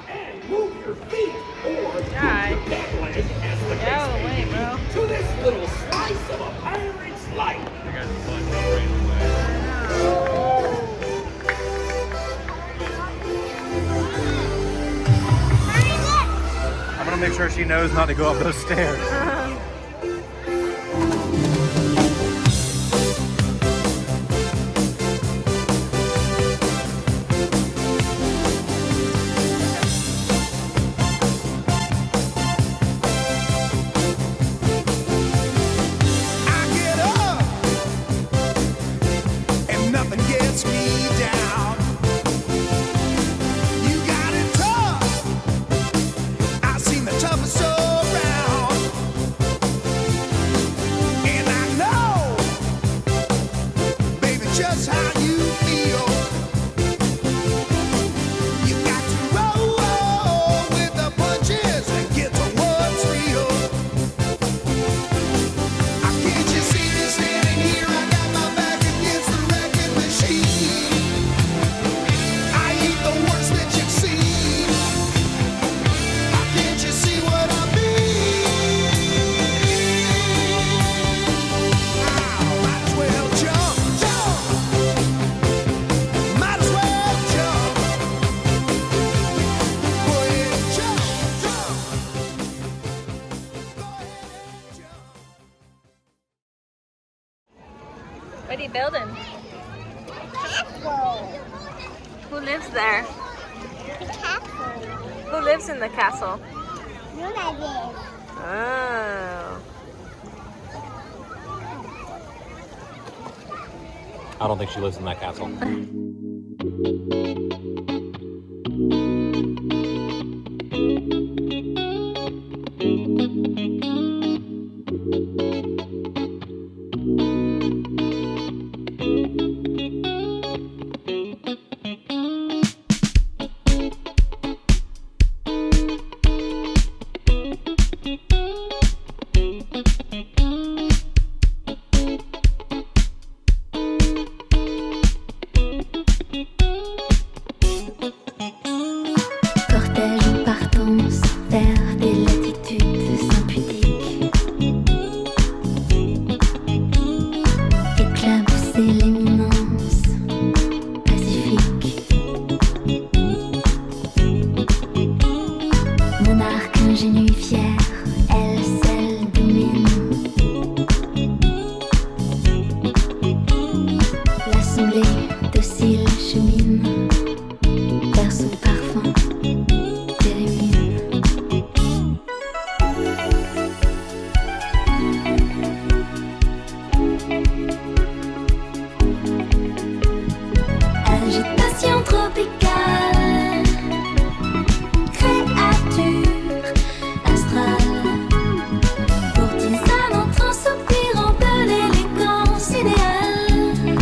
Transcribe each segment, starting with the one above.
And move your feet or God. your back leg as the Get out of the way, case may bro. be, to this little slice of a pirate's life. I got the fun right away. I'm gonna make sure she knows not to go up those stairs. I get up and nothing gets me down. You got it tough. I've seen the toughest around. And I know, baby, just how you feel. You got to roll with the punches and get to what's real. Can't you see me standing here? I got my back against the wrecking machine. I ain't the worst that you've seen. Can't you see what I mean? Might as well jump, jump. Might as well jump. Go ahead and jump, jump. Go ahead and jump. What are you building? Castle. Who lives there? The castle. Who lives in the castle? Luna lives. Oh. I don't think she lives in that castle. Cortège en partance vers des latitudes impudiques. Éclabousser l'éminence pacifique. Monarque ingénu et fier, elle seule domine. L'assemblée docile chemine vers son parfum termine. Agitation tropicale, créature astrale, courtisane entrant soupirant de l'élégance idéale.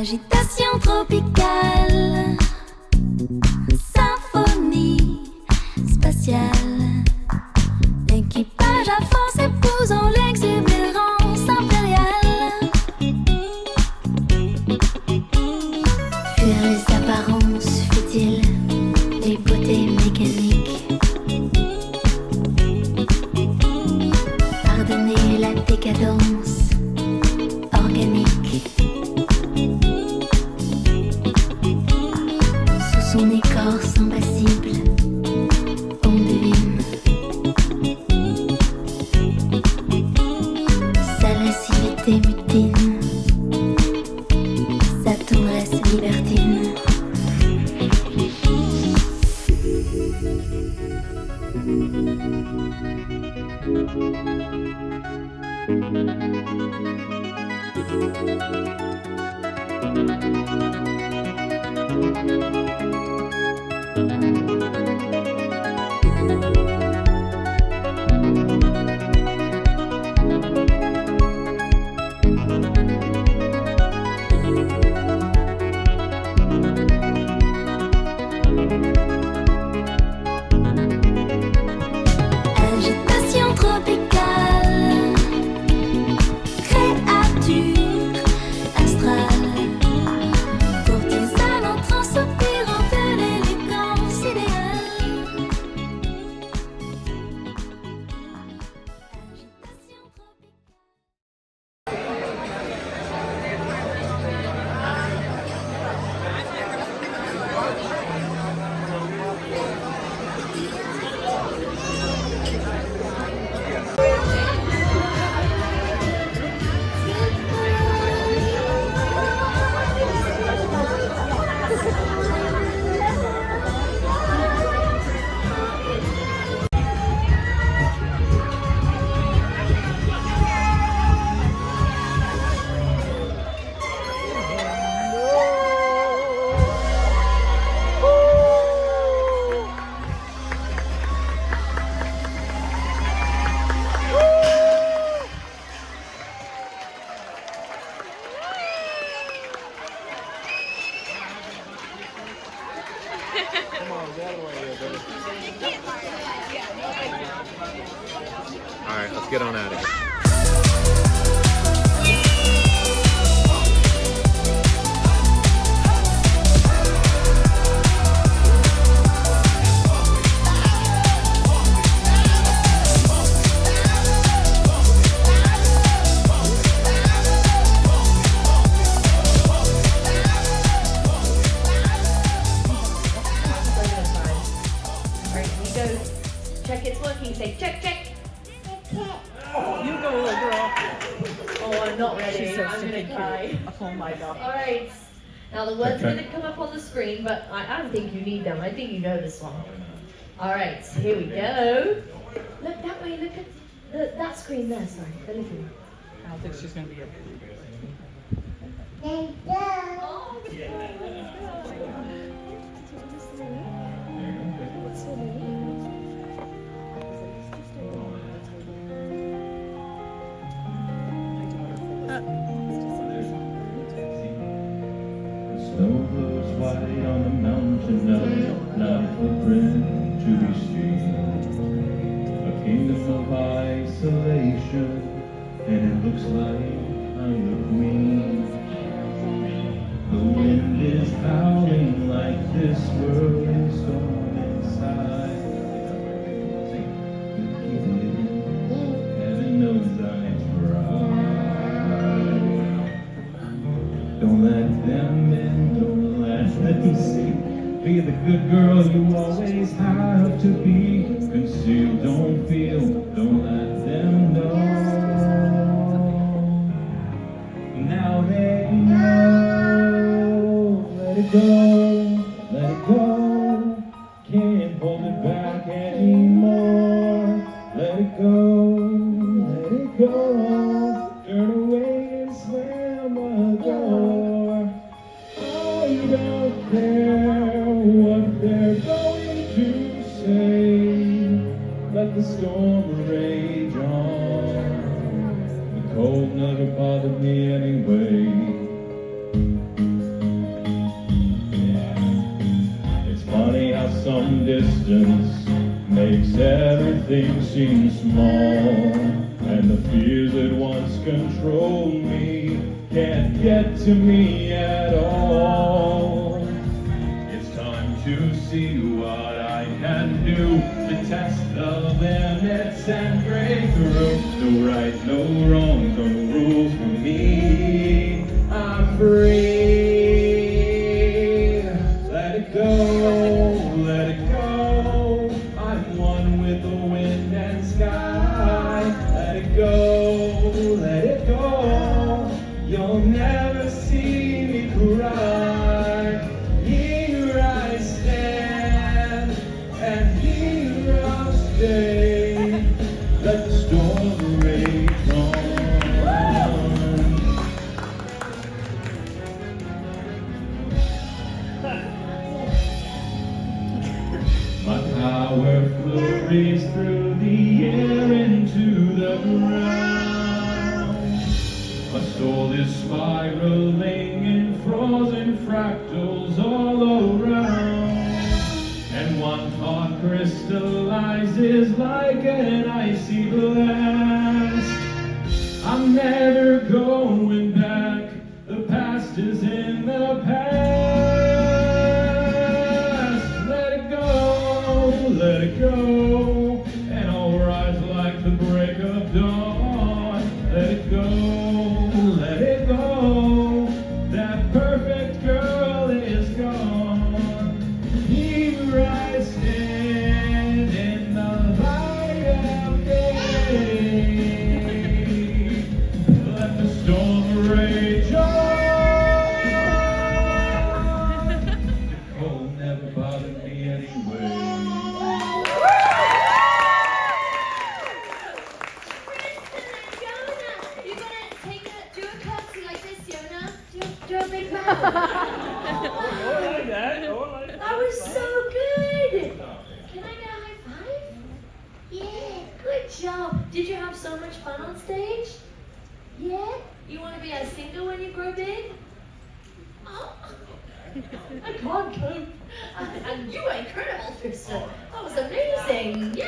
Agitation tropicale, symphonie spatiale. L'équipage à force épousant l'exubérance impériale. Fuir les apparences futiles, les beautés mécaniques. Pardonner la décadence organique. Sous son écorce impassible, on devine sa lascivité mutine, sa tendresse libertine. Agitation trop All right, let's get on out of here. Alright, he goes, check it's working, say check, check. You go, little girl. Oh, I'm not ready, She's so I'm gonna stinking cry. cute. Oh my god. Alright, now the words are gonna come up on the screen, but I don't think you need them, I think you know this one. Alright, here we go. Look that way, look at that screen there, sorry, the little one. I don't think she's gonna be able They go. Snow glows white on the mountain now, not a footprint to be seen. A kingdom of isolation, and it looks like I'm the queen. The wind is howling like this whirling storm inside. Heaven knows I try. Don't let them in, don't let them see. Be the good girl you always have to be. Conceal, don't feel, don't let them know. Now they know. Let it go, let it go. Can't hold it back anymore. Let it go, let it go. Turn away and slam the door. I don't care what they're going to say. Let the storm rage on. The cold never bothered me anyway. Yeah. It's funny how some distance makes everything seem small. And the fears that once controlled me can't get to me at all. It's time to see what I can do to test the limits and break through. No right, no wrong, no rules for me. I'm free. Let it go, let it go. I'm one with the wind and sky. Let it go, let it go. You'll never see me cry. Here I stand, and here I'll stay. Let the storm rage on. My power flurries through the air into the ground. My soul is spiraling in frozen fractals all around. And one thought crystallizes like an icy blast. I'm never going back. The past is in the past. Let it go, let it go. And I'll rise like the break of dawn. Let it go, let it go. That perfect girl is gone. Here I stand in the light of day. Let the storm rage on. The cold never bothered me anyway. You gotta do a curtsy like this, Yona. Do a big bow. That was so good. Can I get a high five? Yeah, good job. Did you have so much fun on stage? Yeah? You want to be a singer when you grow big? Oh. I can't cope. And you ain't Carnival, sister. That was amazing. Yay!